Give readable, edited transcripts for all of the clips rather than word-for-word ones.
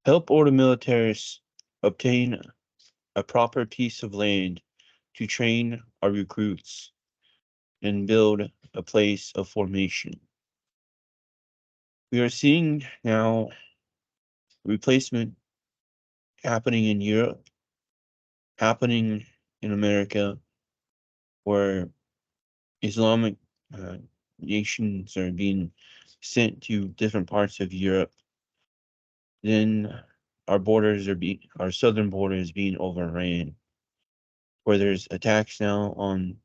Help order militaries obtain a proper piece of land to train our recruits and build a place of formation. We are seeing now replacement happening in Europe, happening in America, where Islamic uh, nations are being sent to different parts of Europe. Then our southern border is being overran, where there's attacks now on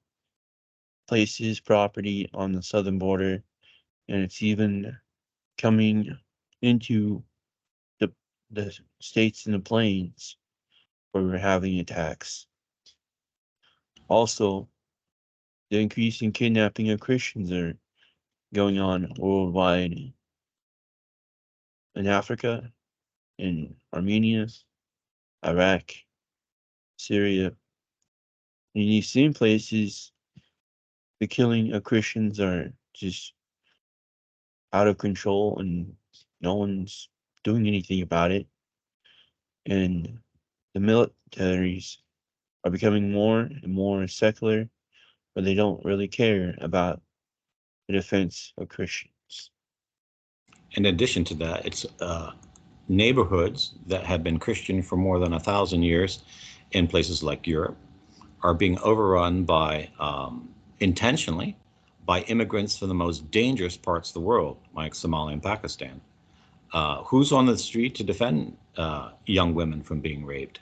places, property on the southern border, and it's even coming into the the states in the plains where we're having attacks. Also, the increase in kidnapping of Christians are going on worldwide in Africa, in Armenia, Iraq, Syria. In these same places, the killing of Christians are just out of control and no one's doing anything about it. And the militaries are becoming more and more secular, but they don't really care about the defense of Christians. In addition to that, it's neighborhoods that have been Christian for more than 1,000 years in places like Europe are being overrun by intentionally by immigrants from the most dangerous parts of the world, like Somalia and Pakistan. Who's on the street to defend young women from being raped,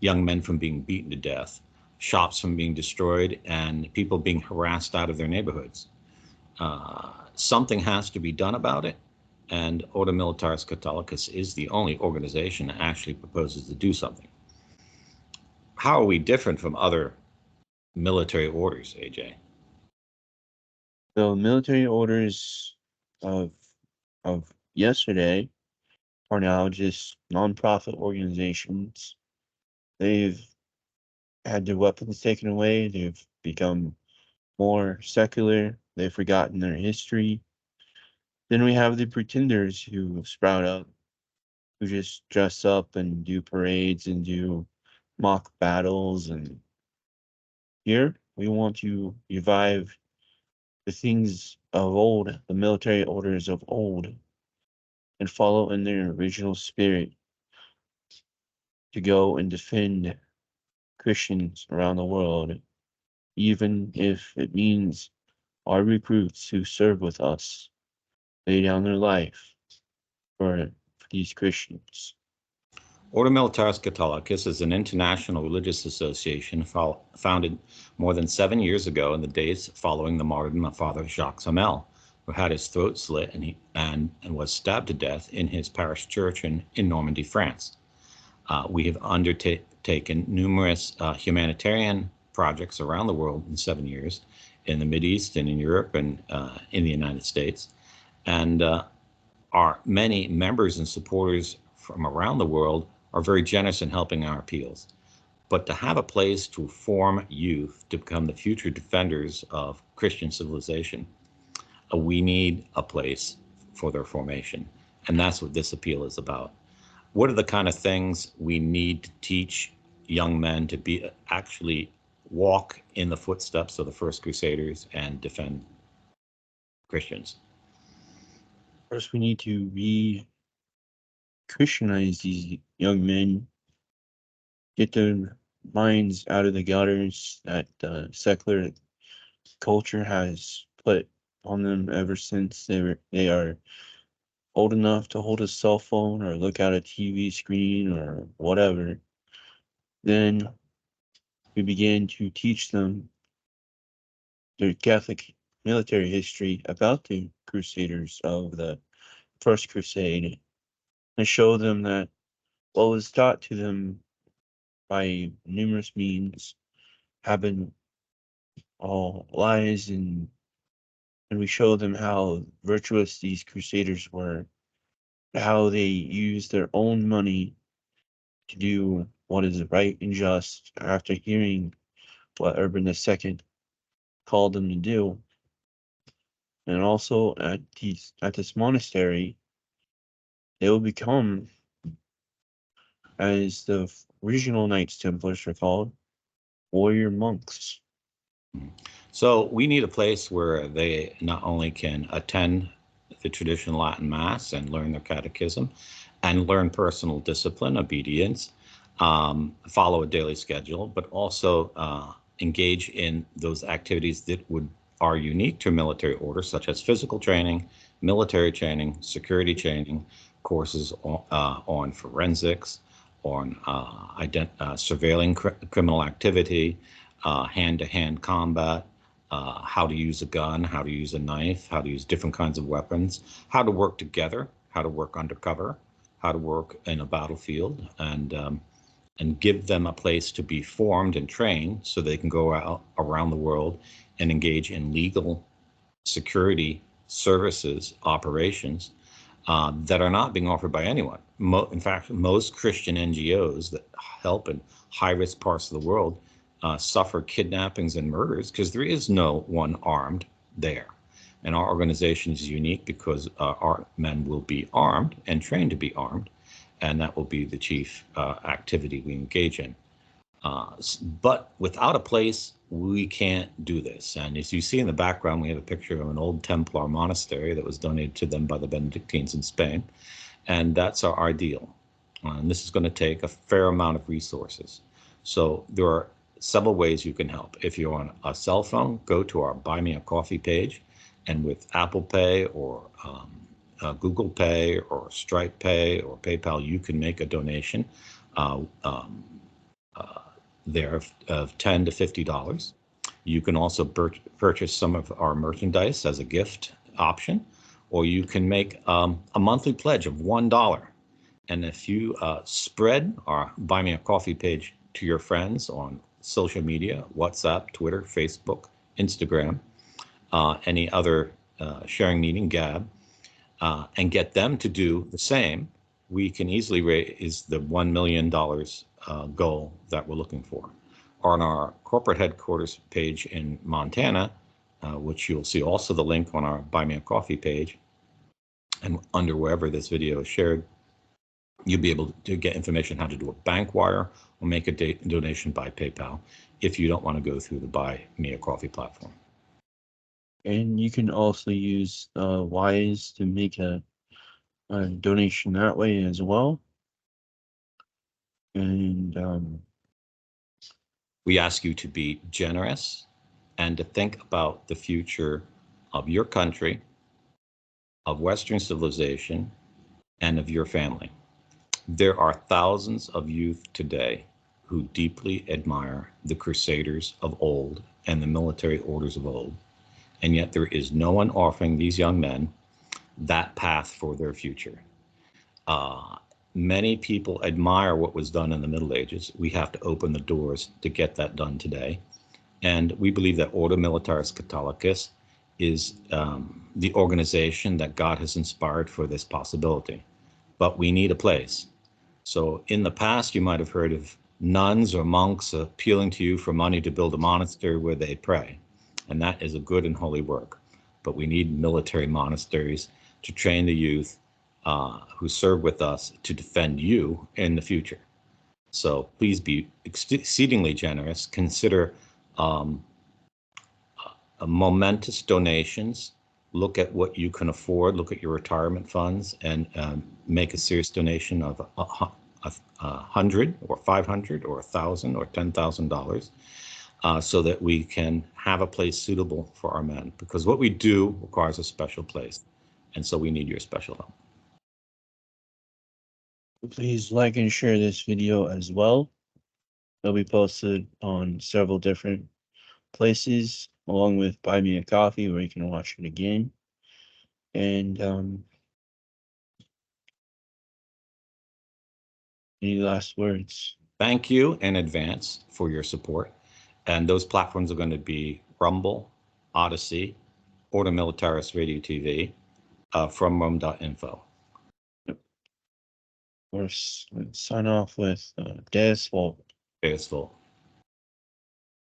young men from being beaten to death, shops from being destroyed, and people being harassed out of their neighborhoods? Something has to be done about it, and Order Militaris Catholicus is the only organization that actually proposes to do something. How are we different from other military orders, AJ? The military orders of yesterday are now just nonprofit organizations. They've had their weapons taken away. They've become more secular. They've forgotten their history. Then we have the pretenders who sprout up, who just dress up and do parades and do mock battles. And here we want to revive the things of old, the military orders of old, and follow in their original spirit to go and defend Christians around the world, even if it means our recruits who serve with us lay down their life for these Christians. Order Militaris Catholicus is an international religious association founded more than 7 years ago in the days following the martyrdom of Father Jacques Hamel, who had his throat slit and was stabbed to death in his parish church in Normandy, France. We have undertaken numerous humanitarian projects around the world in 7 years, in the Mideast and in Europe and in the United States. And our many members and supporters from around the world are very generous in helping our appeals. But to have a place to form youth to become the future defenders of Christian civilization, we need a place for their formation. And that's what this appeal is about. What are the kind of things we need to teach young men to be actually walk in the footsteps of the first crusaders and defend Christians? First, we need to re Christianize these young men, get their minds out of the gutters that secular culture has put on them ever since they are old enough to hold a cell phone or look at a TV screen or whatever. Then we begin to teach them their Catholic military history about the Crusaders of the First Crusade and show them that what was taught to them by numerous means have been all lies, and we show them how virtuous these crusaders were, how they used their own money to do what is right and just after hearing what Urban II called them to do. And also at this monastery, they will become as the original Knights Templars are called, warrior monks. So we need a place where they not only can attend the traditional Latin Mass and learn their catechism and learn personal discipline, obedience, follow a daily schedule, but also engage in those activities that are unique to a military order, such as physical training, military training, security training, courses on forensics, on surveilling criminal activity, hand-to-hand combat, how to use a gun, how to use a knife, how to use different kinds of weapons, how to work together, how to work undercover, how to work in a battlefield, and give them a place to be formed and trained so they can go out around the world and engage in legal security services operations that are not being offered by anyone. In fact, most Christian NGOs that help in high-risk parts of the world suffer kidnappings and murders because there is no one armed there. And our organization is unique because our men will be armed and trained to be armed, and that will be the chief activity we engage in. But without a place, we can't do this. And as you see in the background, we have a picture of an old Templar monastery that was donated to them by the Benedictines in Spain. And that's our ideal. And this is going to take a fair amount of resources. So there are several ways you can help. If you're on a cell phone, go to our Buy Me a Coffee page. And with Apple Pay or Google Pay or Stripe Pay or PayPal, you can make a donation there of $10 to $50. You can also purchase some of our merchandise as a gift option, or you can make a monthly pledge of $1. And if you spread our Buy Me a Coffee page to your friends on social media, WhatsApp, Twitter, Facebook, Instagram, any other sharing meeting, Gab, and get them to do the same, we can easily raise the $1 million goal that we're looking for. On our corporate headquarters page in Montana, which you'll see also the link on our Buy Me a Coffee page, and under wherever this video is shared, you'll be able to get information how to do a bank wire or make a donation by PayPal if you don't want to go through the Buy Me a Coffee platform. And you can also use Wise to make a donation that way as well. And we ask you to be generous and to think about the future of your country, of Western civilization, and of your family. There are thousands of youth today who deeply admire the crusaders of old and the military orders of old, and yet there is no one offering these young men that path for their future. Many people admire what was done in the Middle Ages. We have to open the doors to get that done today. And we believe that Ordo Militaris Catholicus is the organization that God has inspired for this possibility. But we need a place. So in the past, you might have heard of nuns or monks appealing to you for money to build a monastery where they pray. And that is a good and holy work. But we need military monasteries to train the youth who serve with us to defend you in the future. So please be exceedingly generous. Consider momentous donations. Look at what you can afford. Look at your retirement funds and make a serious donation of $100 or $500 or $1,000 or $10,000 so that we can have a place suitable for our men. Because what we do requires a special place. And so we need your special help. please like and share this video as well. It'll be posted on several different places, along with Buy Me a Coffee, where you can watch it again. And any last words? Thank you in advance for your support. And those platforms are going to be Rumble, Odyssey, Ordo Militaris Radio TV, from Rome.info. Let's sign off with Deus Volt. Deus Volt.